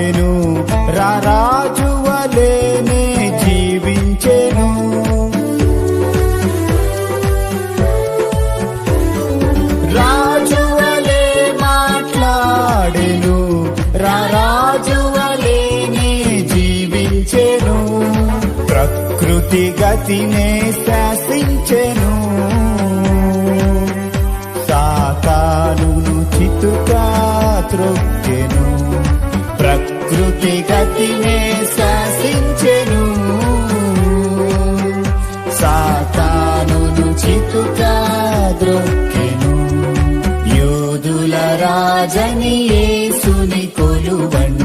మాట్లాడెను, రారాజు వలెనే జీవించెను. రాజు వలె మాట్లాడెను, రారాజు వలెనే జీవించెను. ప్రకృతి గతినే శాసించెను, సాతానును చితుగా త్రొక్కెను. ప్రకృతి గతినే శాసించెను, సాతానును చితుగా త్రొక్కెను. యోధుల రాజని యేసుని కొలువండి,